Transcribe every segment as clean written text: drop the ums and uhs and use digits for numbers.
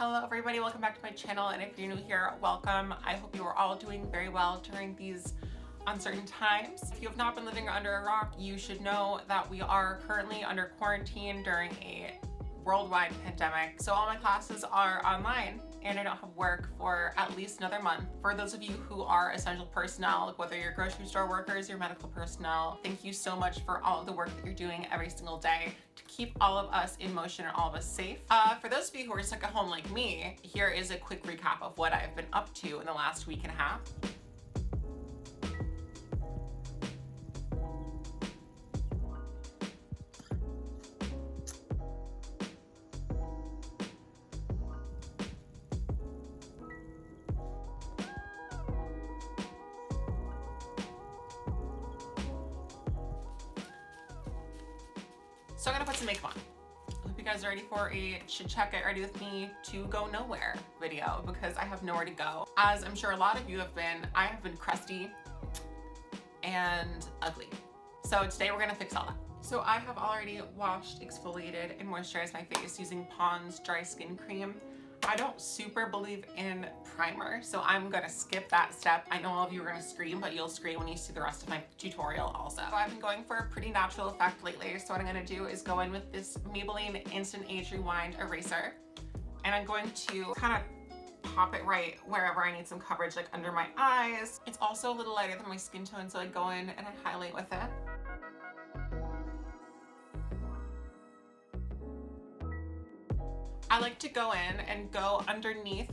Hello everybody, welcome back to my channel, and if you're new here, welcome. I hope you are all doing very well during these uncertain times. If you have not been living under a rock, you should know that we are currently under quarantine during a worldwide pandemic. So all my classes are online and I don't have work for at least another month. For those of you who are essential personnel, whether you're grocery store workers, you're medical personnel, thank you so much for all of the work that you're doing every single day to keep all of us in motion and all of us safe. For those of you who are stuck at home like me, here is a quick recap of what I've been up to in the last week and a half. So I'm gonna put some makeup on. I hope you guys are ready for a chit chat, get ready with me to go nowhere video because I have nowhere to go. As I'm sure a lot of you have been, I have been crusty and ugly. So today we're gonna fix all that. So I have already washed, exfoliated, and moisturized my face using Pond's Dry Skin Cream. I don't super believe in primer, so I'm gonna skip that step. I know all of you are gonna scream, but you'll scream when you see the rest of my tutorial also. So I've been going for a pretty natural effect lately, so what I'm gonna do is go in with this Maybelline Instant Age Rewind Eraser, and I'm going to kind of pop it right wherever I need some coverage, like under my eyes. It's also a little lighter than my skin tone, so I go in and I highlight with it. I like to go in and go underneath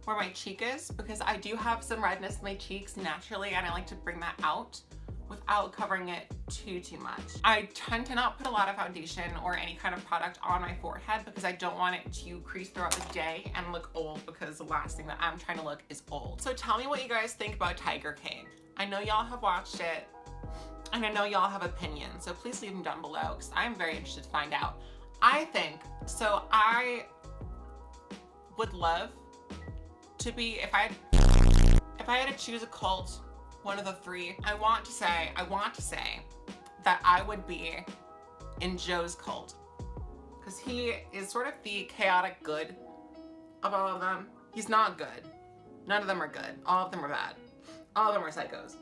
where my cheek is because I do have some redness in my cheeks naturally, and I like to bring that out without covering it too much. I tend to not put a lot of foundation or any kind of product on my forehead because I don't want it to crease throughout the day and look old, because the last thing that I'm trying to look is old. So tell me what you guys think about Tiger King. I know y'all have watched it and I know y'all have opinions, so please leave them down below because I'm very interested to find out. I would love to be, if I had to choose a cult, one of the three, I want to say that I would be in Joe's cult, because he is sort of the chaotic good of all of them. He's not good. None of them are good. All of them are bad. All of them are psychos.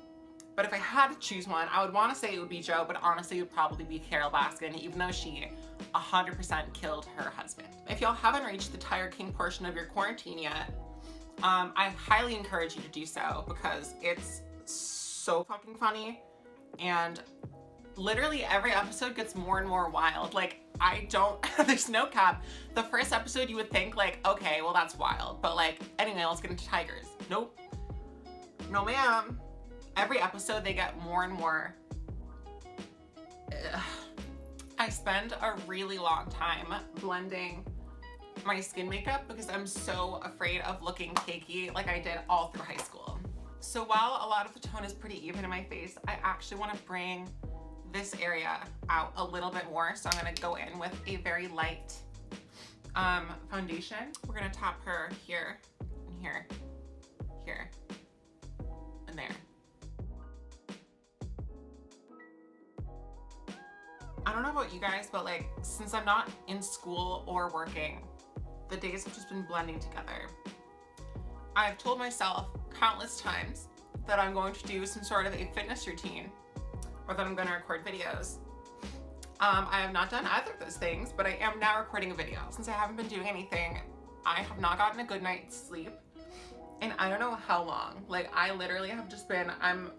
But if I had to choose one, I would want to say it would be Joe, but honestly it would probably be Carol Baskin, even though she 100% killed her husband. If y'all haven't reached the Tiger King portion of your quarantine yet, I highly encourage you to do so because it's so fucking funny, and literally every episode gets more and more wild. Like, there's no cap. The first episode you would think like, okay, well that's wild, but like, anyway, let's get into tigers. Nope. No ma'am. Every episode they get more and more. I spend a really long time blending my skin makeup because I'm so afraid of looking cakey like I did all through high school. So while a lot of the tone is pretty even in my face, I actually want to bring this area out a little bit more. So I'm going to go in with a very light foundation. We're going to tap her here and here, here, and there. I don't know about you guys, but like, since I'm not in school or working, the days have just been blending together. I've told myself countless times that I'm going to do some sort of a fitness routine or that I'm going to record videos. I have not done either of those things, but I am now recording a video. Since I haven't been doing anything, I have not gotten a good night's sleep and I don't know how long. Like, I literally have just been, I'm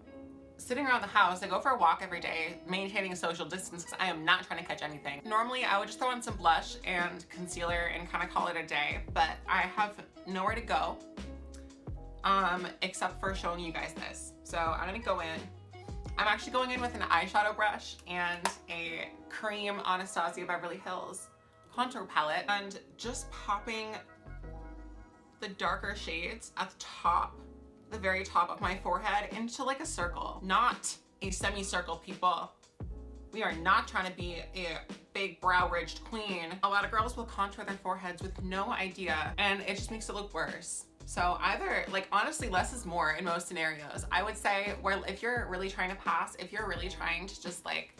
sitting around the house. I go for a walk every day, maintaining a social distance because I am not trying to catch anything. Normally I would just throw on some blush and concealer and kind of call it a day, but I have nowhere to go except for showing you guys this. So I'm gonna go in. I'm actually going in with an eyeshadow brush and a cream Anastasia Beverly Hills contour palette and just popping the darker shades at the top, the very top of my forehead, into like a circle, not a semicircle, people. We are not trying to be a big brow ridged queen. A lot of girls will contour their foreheads with no idea, and it just makes it look worse. So either, like, honestly, less is more in most scenarios. I would say, where if you're really trying to pass, if you're really trying to just like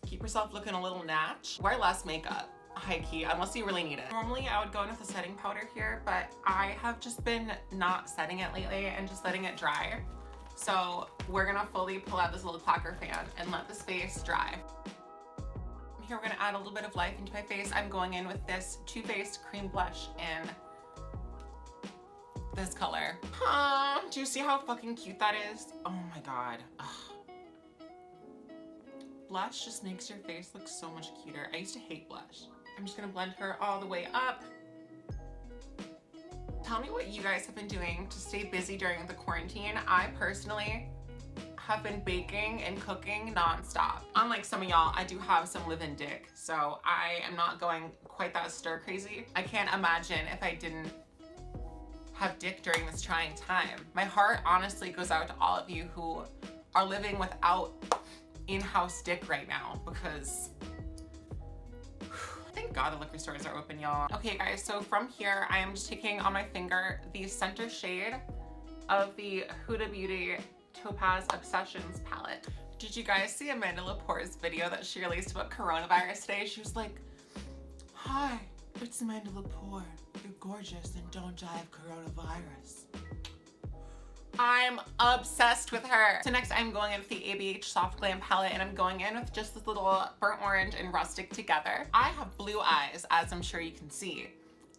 keep yourself looking a little natch, wear less makeup. high key, unless you really need it. Normally I would go in with a setting powder here, but I have just been not setting it lately and just letting it dry. So we're gonna fully pull out this little packer fan and let this face dry. Here we're gonna add a little bit of life into my face. I'm going in with this Too Faced cream blush in this color. Do you see how fucking cute that is? Oh my god. Ugh. Blush just makes your face look so much cuter. I used to hate blush. I'm just gonna blend her all the way up. Tell me what you guys have been doing to stay busy during the quarantine. I personally have been baking and cooking nonstop. Unlike some of y'all, I do have some live-in dick, so I am not going quite that stir crazy. I can't imagine if I didn't have dick during this trying time. My heart honestly goes out to all of you who are living without in-house dick right now, because thank God the liquor stores are open, y'all. Okay guys, so from here, I am just taking on my finger the center shade of the Huda Beauty Topaz Obsessions palette. Did you guys see Amanda Lepore's video that she released about coronavirus today? She was like, "Hi, it's Amanda Lepore. You're gorgeous and don't die of coronavirus." I'm obsessed with her. So next I'm going in with the ABH Soft Glam palette, and I'm going in with just this little burnt orange and rustic together. I have blue eyes, as I'm sure you can see.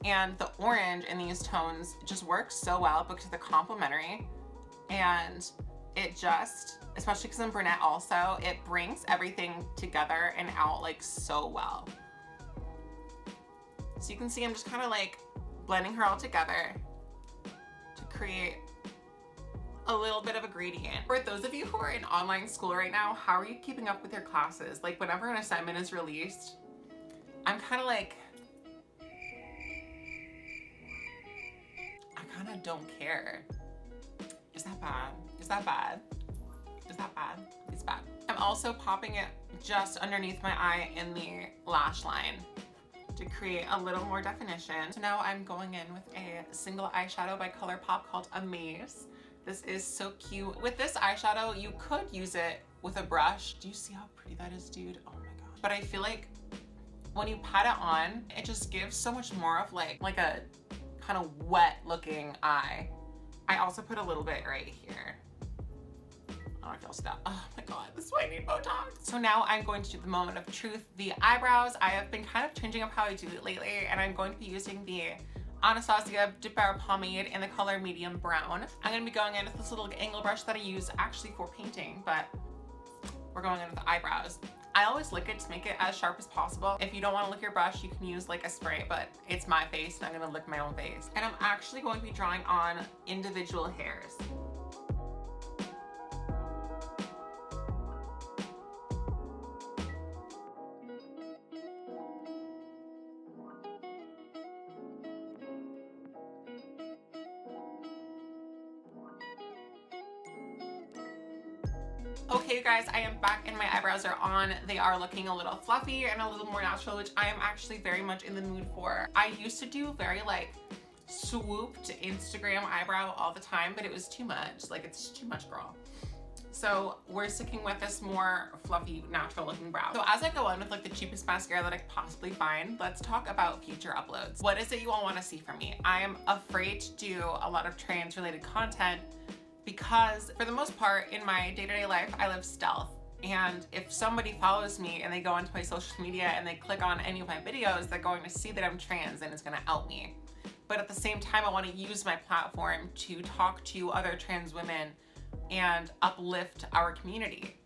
And the orange in these tones just works so well because they're complementary. And it just, especially because I'm brunette also, it brings everything together and out like so well. So you can see I'm just kind of like blending her all together to create a little bit of a gradient. For those of you who are in online school right now, how are you keeping up with your classes? Like whenever an assignment is released, I'm kind of like, I kind of don't care. Is that bad? Is that bad? Is that bad? It's bad. I'm also popping it just underneath my eye in the lash line to create a little more definition. So now I'm going in with a single eyeshadow by ColourPop called Amaze. This is so cute. With this eyeshadow, you could use it with a brush. Do you see how pretty that is, dude? Oh my gosh. But I feel like when you pat it on, it just gives so much more of like a kind of wet looking eye. I also put a little bit right here. I don't know if y'all see that. Oh my god, this is why I need Botox. So now I'm going to do the moment of truth, the eyebrows. I have been kind of changing up how I do it lately, and I'm going to be using the Anastasia Dip Brow Pomade in the color medium brown. I'm gonna be going in with this little angle brush that I use actually for painting, but we're going in with the eyebrows. I always lick it to make it as sharp as possible. If you don't want to lick your brush, you can use like a spray, but it's my face and I'm gonna lick my own face. And I'm actually going to be drawing on individual hairs. Okay, you guys, I am back and my eyebrows are on. They are looking a little fluffy and a little more natural, which I am actually very much in the mood for. I used to do very like swooped Instagram eyebrow all the time, but it was too much. Like, it's too much, girl. So we're sticking with this more fluffy, natural looking brow. So as I go on with like the cheapest mascara that I could possibly find, let's talk about future uploads. What is it you all want to see from me? I am afraid to do a lot of trans related content because for the most part in my day-to-day life, I live stealth. And if somebody follows me and they go onto my social media and they click on any of my videos, they're going to see that I'm trans and it's gonna out me. But at the same time, I wanna use my platform to talk to other trans women and uplift our community.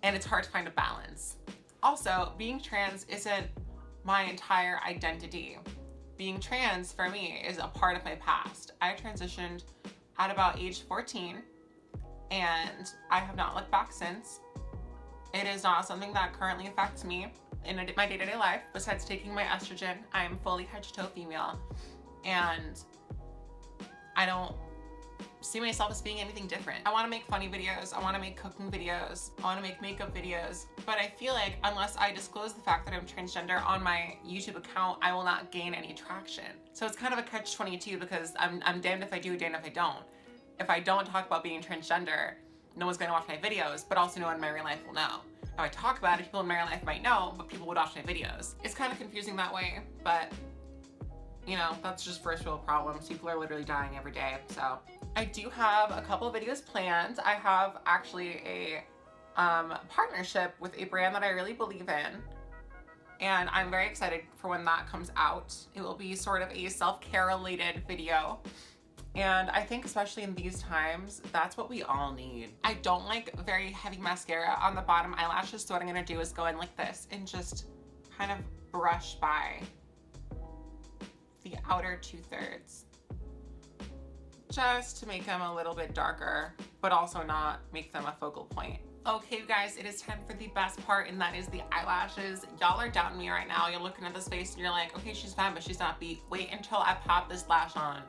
And it's hard to find a balance. Also, being trans isn't my entire identity. Being trans for me is a part of my past. I transitioned at about age 14 and I have not looked back since. It is not something that currently affects me in my day-to-day life. Besides taking my estrogen, I am fully head-to-toe female and I don't see myself as being anything different. I wanna make funny videos, I wanna make cooking videos, I wanna make makeup videos, but I feel like unless I disclose the fact that I'm transgender on my YouTube account, I will not gain any traction. So it's kind of a catch-22 because I'm damned if I do, damned if I don't. If I don't talk about being transgender, no one's gonna watch my videos, but also no one in my real life will know. how I talk about it, people in my life might know, but people would watch my videos. It's kind of confusing that way, but you know, that's just first world problems. People are literally dying every day. So I do have a couple of videos planned. I have actually a partnership with a brand that I really believe in. And I'm very excited for when that comes out. It will be sort of a self-care related video. And I think especially in these times, that's what we all need. I don't like very heavy mascara on the bottom eyelashes, so what I'm gonna do is go in like this and just kind of brush by the outer 2/3, just to make them a little bit darker, but also not make them a focal point. Okay, you guys, it is time for the best part, and that is the eyelashes. Y'all are doubting me right now. You're looking at this face and you're like, okay, she's fine, but she's not beat. Wait until I pop this lash on.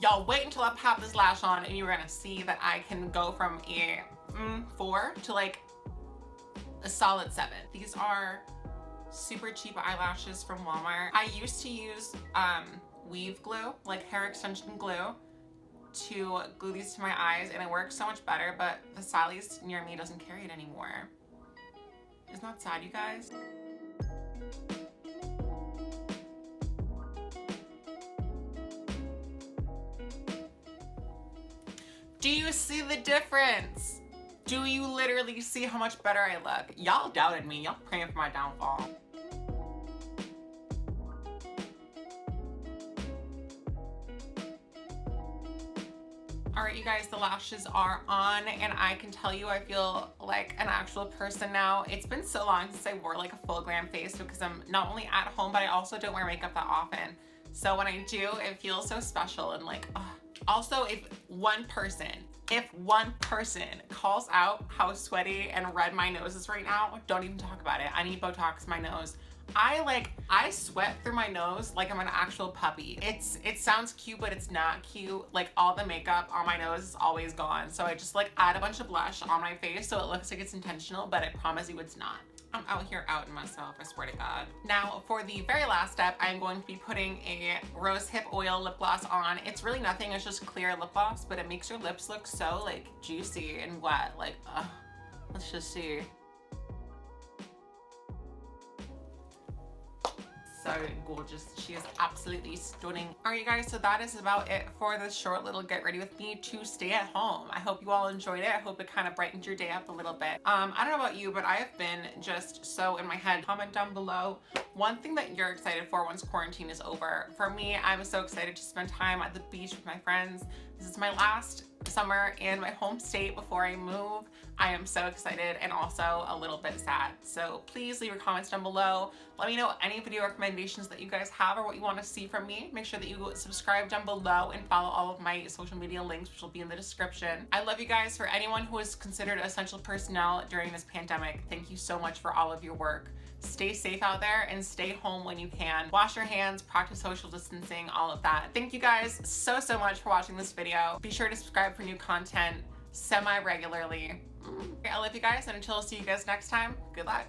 Y'all wait until I pop this lash on and you're gonna see that I can go from a 4 to like a solid 7. These are super cheap eyelashes from Walmart. I used to use weave glue, like hair extension glue, to glue these to my eyes, and it works so much better, but the stylist near me doesn't carry it anymore. Isn't that sad, you guys? Do you see the difference? Do you literally see how much better I look? Y'all doubted me. Y'all praying for my downfall. All right, you guys, the lashes are on, and I can tell you I feel like an actual person now. It's been so long since I wore like a full glam face because I'm not only at home, but I also don't wear makeup that often. So when I do, it feels so special and like, ugh. Also, if one person calls out how sweaty and red my nose is right now, don't even talk about it. I need Botox in my nose. I sweat through my nose like I'm an actual puppy. It sounds cute, but it's not cute. Like all the makeup on my nose is always gone. So I just like add a bunch of blush on my face so it looks like it's intentional, but I promise you it's not. I'm out here outing myself, I swear to God. Now for the very last step, I'm going to be putting a rose hip oil lip gloss on. It's really nothing, it's just clear lip gloss, but it makes your lips look so like juicy and wet. Like, let's just see. So gorgeous. She is absolutely stunning. All right, you guys, so that is about it for this short little get ready with me to stay at home. I hope you all enjoyed it. I hope it kind of brightened your day up a little bit. I don't know about you, but I have been just so in my head. Comment down below one thing that you're excited for once quarantine is over. For me, I'm so excited to spend time at the beach with my friends. This is my last summer in my home state before I move. I am so excited and also a little bit sad. So please leave your comments down below. Let me know any video recommendations that you guys have or what you want to see from me. Make sure that you subscribe down below and follow all of my social media links, which will be in the description. I love you guys. For anyone who is considered essential personnel during this pandemic, thank you so much for all of your work. Stay safe out there and stay home when you can. Wash your hands, practice social distancing, all of that. Thank you guys so much for watching this video. Be sure to subscribe for new content semi-regularly. I love you guys, and until I see you guys next time, good luck.